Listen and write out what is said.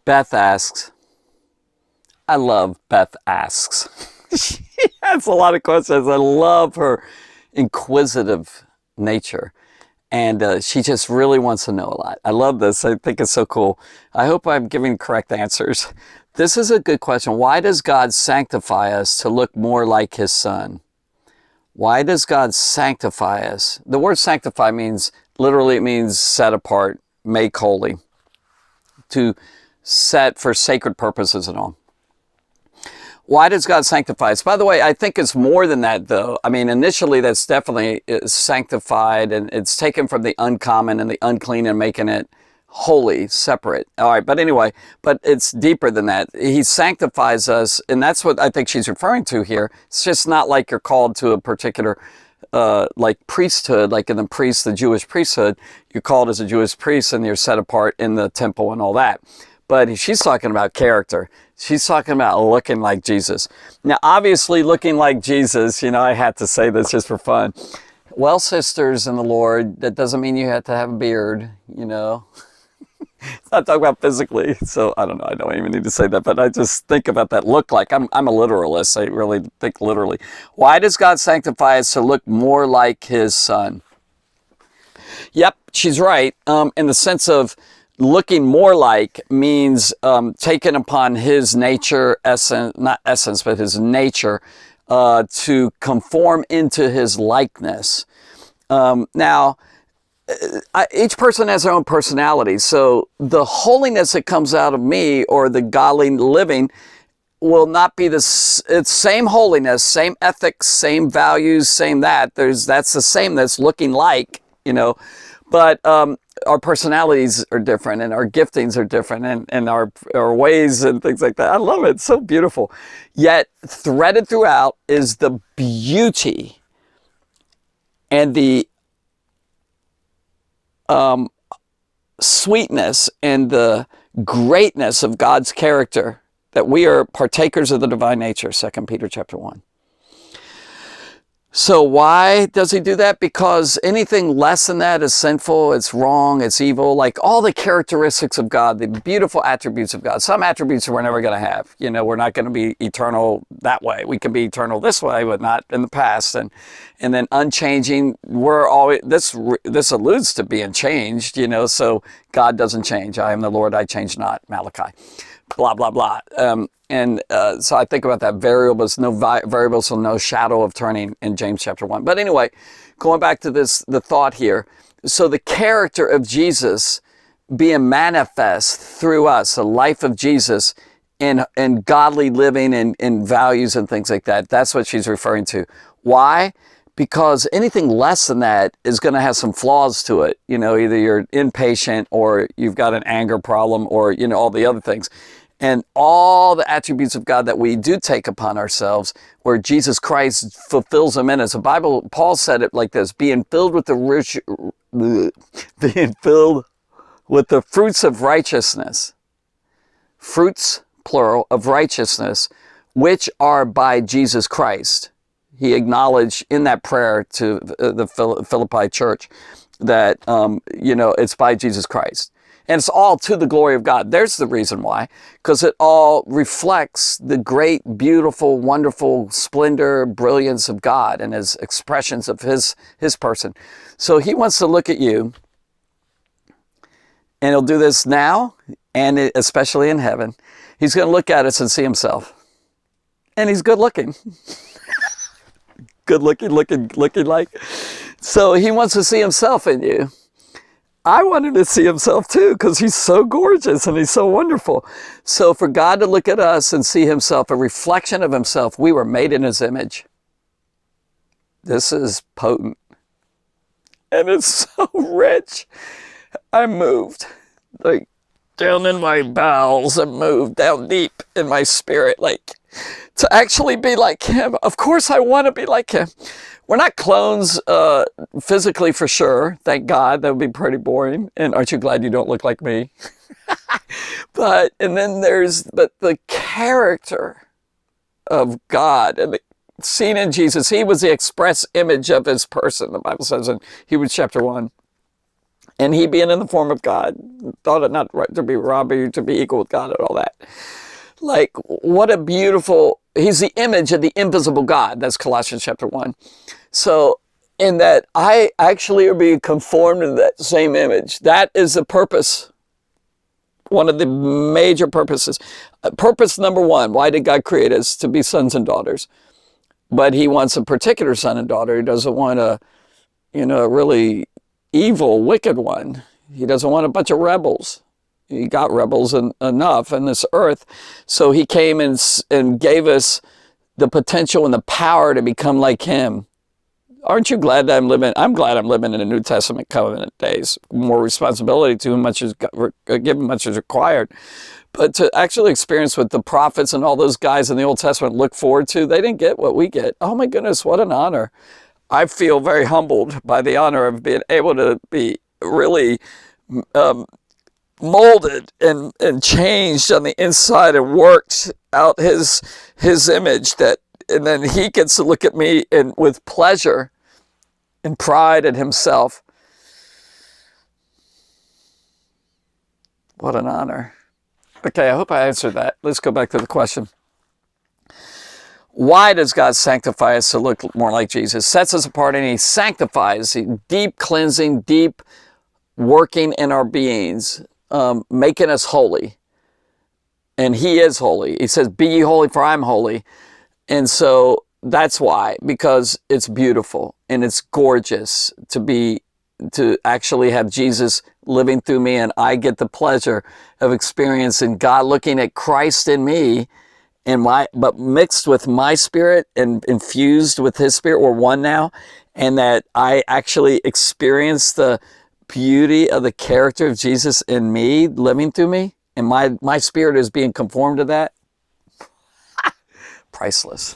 Beth asks, I love Beth asks. She has a lot of questions. I love her inquisitive nature. And she just really wants to know a lot. I love this. I think it's so cool. I hope I'm giving correct answers. This is a good question. Why does God sanctify us to look more like his son? Why does God sanctify us? The word sanctify means, literally it means set apart, make holy, to set for sacred purposes and all. Why does God sanctify us? By the way, I think it's more than that, though. I mean, initially, that's definitely sanctified, and it's taken from the uncommon and the unclean and making it holy, separate. All right, but anyway, but it's deeper than that. He sanctifies us, and that's what I think she's referring to here. It's just not like you're called to a particular like priesthood, like in the Jewish priesthood, you're called as a Jewish priest and you're set apart in the temple and all that. But she's talking about character. She's talking about looking like Jesus. Now, obviously, looking like Jesus, I had to say this just for fun. Well, sisters in the Lord, that doesn't mean you have to have a beard, It's not talking about physically. So, I don't know. I don't even need to say that. But I just think about that look like. I'm a literalist. I really think literally. Why does God sanctify us to look more like his son? Yep, she's right. In the sense of looking more like means taking upon his nature, not essence, but his nature, to conform into his likeness. Now, each person has their own personality. So the holiness that comes out of me or the godly living will not be it's same holiness, same ethics, same values, same that. That's the same, that's looking like, but our personalities are different and our giftings are different and our ways and things like that. I love it. It's so beautiful. Yet threaded throughout is the beauty and the sweetness and the greatness of God's character, that we are partakers of the divine nature, 2 Peter chapter 1. So why does he do that? Because anything less than that is sinful, it's wrong, it's evil, like all the characteristics of God, the beautiful attributes of God. Some attributes we're never going to have. We're not going to be eternal that way. We can be eternal this way, but not in the past. And then unchanging, we're always, this alludes to being changed, so God doesn't change. I am the Lord, I change not, Malachi. Blah, blah, blah. So I think about that variables, so no shadow of turning in James chapter 1. But anyway, going back to the thought here. So the character of Jesus being manifest through us, the life of Jesus in godly living and values and things like that. That's what she's referring to. Why? Because anything less than that is going to have some flaws to it. Either you're impatient or you've got an anger problem or, all the other things. And all the attributes of God that we do take upon ourselves, where Jesus Christ fulfills them in us. Paul said it like this: being filled with the fruits of righteousness. Fruits, plural, of righteousness, which are by Jesus Christ. He acknowledged in that prayer to the Philippi church that, it's by Jesus Christ. And it's all to the glory of God. There's the reason why. Because it all reflects the great, beautiful, wonderful splendor, brilliance of God and his expressions of his person. So he wants to look at you, and he'll do this now, and especially in heaven. He's going to look at us and see himself. And he's good looking. Good looking like. So he wants to see himself in you. I wanted to see himself too, because he's so gorgeous and he's so wonderful. So for God to look at us and see himself, a reflection of himself, we were made in his image. This is potent. And it's so rich. I'm moved. Like down in my bowels, I'm moved down deep in my spirit, like to actually be like him. Of course I want to be like him. We're not clones physically for sure. Thank God. That would be pretty boring. And aren't you glad you don't look like me? But the character of God and seen in Jesus. He was the express image of his person, the Bible says in Hebrews chapter 1. And he being in the form of God, thought it not right to be robbery, to be equal with God and all that. Like, what a beautiful, he's the image of the invisible God. That's Colossians chapter 1. So in that I actually are being conformed to that same image. That is the purpose. One of the major purposes. Purpose number one, why did God create us? To be sons and daughters. But he wants a particular son and daughter. He doesn't want a, a really evil, wicked one. He doesn't want a bunch of rebels. He got rebels enough in this earth. So he came and gave us the potential and the power to become like him. Aren't you glad that I'm glad I'm living in the New Testament covenant days. More responsibility to whom much is given, much is required. But to actually experience what the prophets and all those guys in the Old Testament look forward to, they didn't get what we get. Oh my goodness, what an honor. I feel very humbled by the honor of being able to be really molded and changed on the inside and worked out his image, that, and then he gets to look at me and with pleasure and pride in himself. What an honor. Okay, I hope I answered that. Let's go back to the question. Why does God sanctify us to look more like Jesus? Sets us apart, and he sanctifies, deep cleansing, deep working in our beings, making us holy. And he is holy. He says, be ye holy, for I'm holy. And so that's why, because it's beautiful and it's gorgeous to actually have Jesus living through me, and I get the pleasure of experiencing God looking at Christ in me, but mixed with my spirit and infused with his spirit. We're one now, and that I actually experience the beauty of the character of Jesus in me, living through me, and my spirit is being conformed to that. Priceless.